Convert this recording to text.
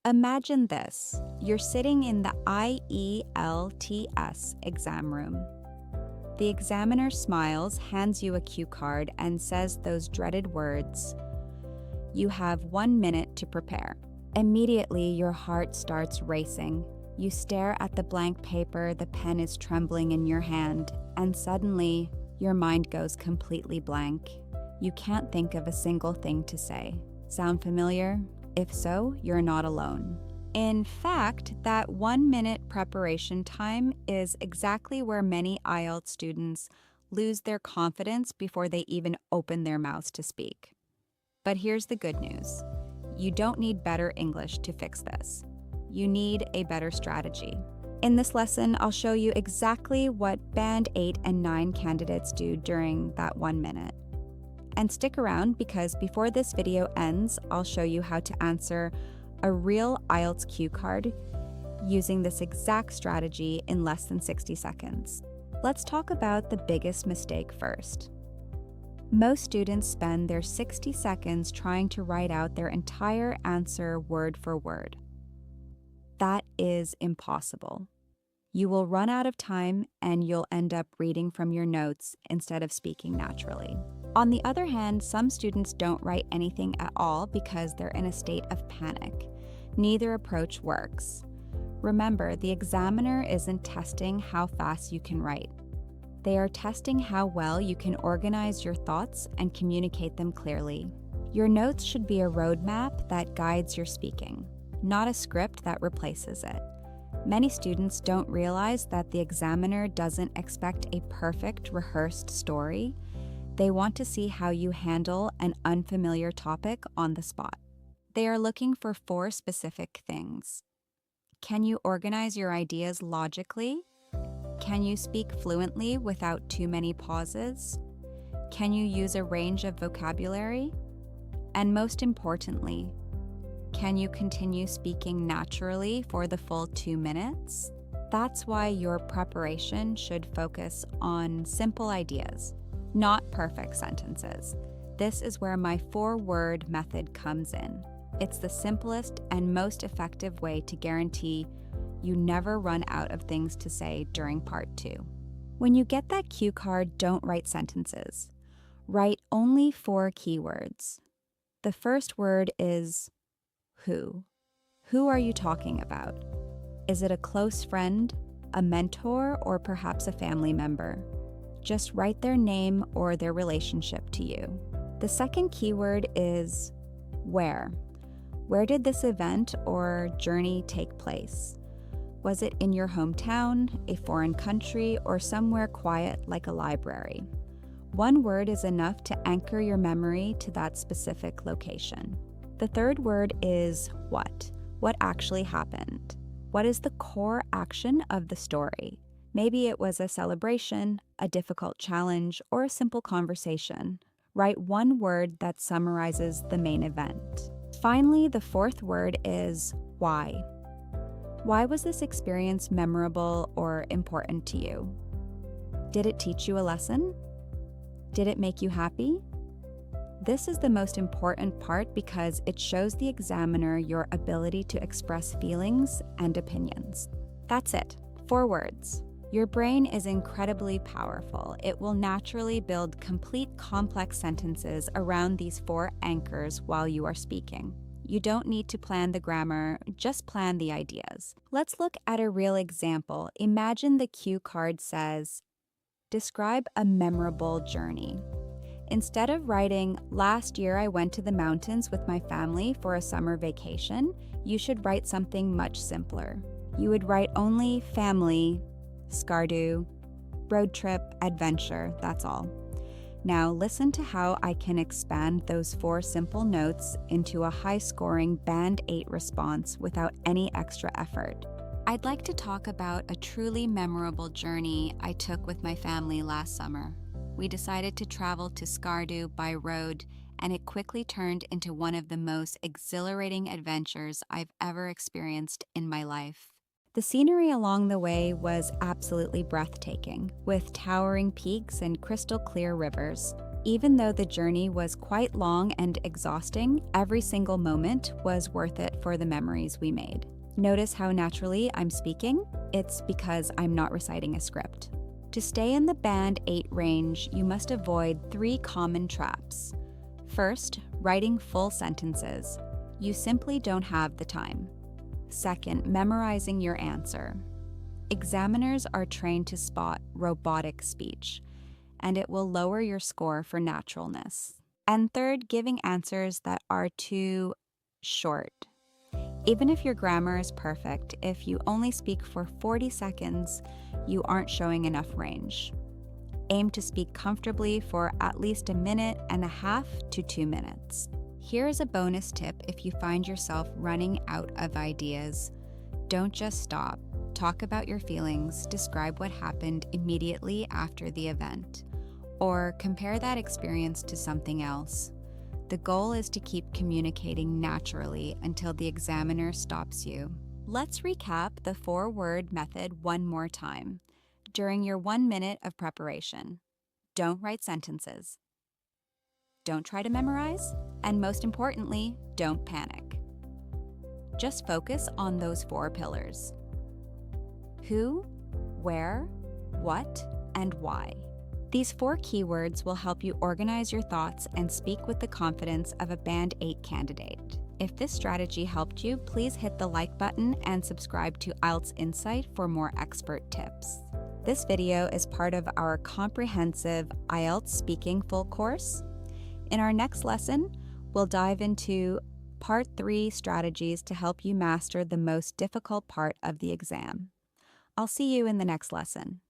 Imagine this. You're sitting in the IELTS exam room. The examiner smiles, hands you a cue card, and says those dreaded words, "You have 1 minute to prepare." Immediately, your heart starts racing. You stare at the blank paper, the pen is trembling in your hand, and suddenly, your mind goes completely blank. You can't think of a single thing to say. Sound familiar? If so, you're not alone. In fact, that 1 minute preparation time is exactly where many IELTS students lose their confidence before they even open their mouths to speak. But here's the good news. You don't need better English to fix this. You need a better strategy. In this lesson, I'll show you exactly what Band 8 and 9 candidates do during that 1 minute. And stick around because before this video ends, I'll show you how to answer a real IELTS cue card using this exact strategy in less than 60 seconds. Let's talk about the biggest mistake first. Most students spend their 60 seconds trying to write out their entire answer word for word. That is impossible. You will run out of time and you'll end up reading from your notes instead of speaking naturally. On the other hand, some students don't write anything at all because they're in a state of panic. Neither approach works. Remember, the examiner isn't testing how fast you can write. They are testing how well you can organize your thoughts and communicate them clearly. Your notes should be a roadmap that guides your speaking, not a script that replaces it. Many students don't realize that the examiner doesn't expect a perfect, rehearsed story. They want to see how you handle an unfamiliar topic on the spot. They are looking for 4 specific things. Can you organize your ideas logically? Can you speak fluently without too many pauses? Can you use a range of vocabulary? And most importantly, can you continue speaking naturally for the full 2 minutes? That's why your preparation should focus on simple ideas, not perfect sentences. This is where my 4-word method comes in. It's the simplest and most effective way to guarantee you never run out of things to say during part 2. When you get that cue card, don't write sentences. Write only 4 keywords. The first word is who. Who are you talking about? Is it a close friend, a mentor, or perhaps a family member? Just write their name or their relationship to you. The second keyword is where. Where did this event or journey take place? Was it in your hometown, a foreign country, or somewhere quiet like a library? 1 word is enough to anchor your memory to that specific location. The third word is what. What actually happened? What is the core action of the story? Maybe it was a celebration, a difficult challenge, or a simple conversation. Write 1 word that summarizes the main event. Finally, the 4th word is why. Why was this experience memorable or important to you? Did it teach you a lesson? Did it make you happy? This is the most important part because it shows the examiner your ability to express feelings and opinions. That's it. 4 words. Your brain is incredibly powerful. It will naturally build complete complex sentences around these 4 anchors while you are speaking. You don't need to plan the grammar, just plan the ideas. Let's look at a real example. Imagine the cue card says, describe a memorable journey. Instead of writing, last year I went to the mountains with my family for a summer vacation, you should write something much simpler. You would write only family, Skardu, road trip, adventure, that's all. Now listen to how I can expand those 4 simple notes into a high-scoring Band 8 response without any extra effort. I'd like to talk about a truly memorable journey I took with my family last summer. We decided to travel to Skardu by road, and it quickly turned into one of the most exhilarating adventures I've ever experienced in my life. The scenery along the way was absolutely breathtaking, with towering peaks and crystal clear rivers. Even though the journey was quite long and exhausting, every single moment was worth it for the memories we made. Notice how naturally I'm speaking? It's because I'm not reciting a script. To stay in the Band 8 range, you must avoid 3 common traps. First, writing full sentences. You simply don't have the time. Second, memorizing your answer. Examiners are trained to spot robotic speech, and it will lower your score for naturalness. And third, giving answers that are too short. Even if your grammar is perfect, if you only speak for 40 seconds, you aren't showing enough range. Aim to speak comfortably for at least 1.5 minutes to 2 minutes. Here's a bonus tip if you find yourself running out of ideas. Don't just stop. Talk about your feelings, describe what happened immediately after the event, or compare that experience to something else. The goal is to keep communicating naturally until the examiner stops you. Let's recap the 4-word method one more time. During your 1 minute of preparation, don't write sentences. Don't try to memorize, and most importantly, don't panic. Just focus on those 4 pillars: who, where, what, and why. These 4 keywords will help you organize your thoughts and speak with the confidence of a Band 8 candidate. If this strategy helped you, please hit the like button and subscribe to IELTS Insight for more expert tips. This video is part of our comprehensive IELTS Speaking Full Course. In our next lesson, we'll dive into Part 3 strategies to help you master the most difficult part of the exam. I'll see you in the next lesson.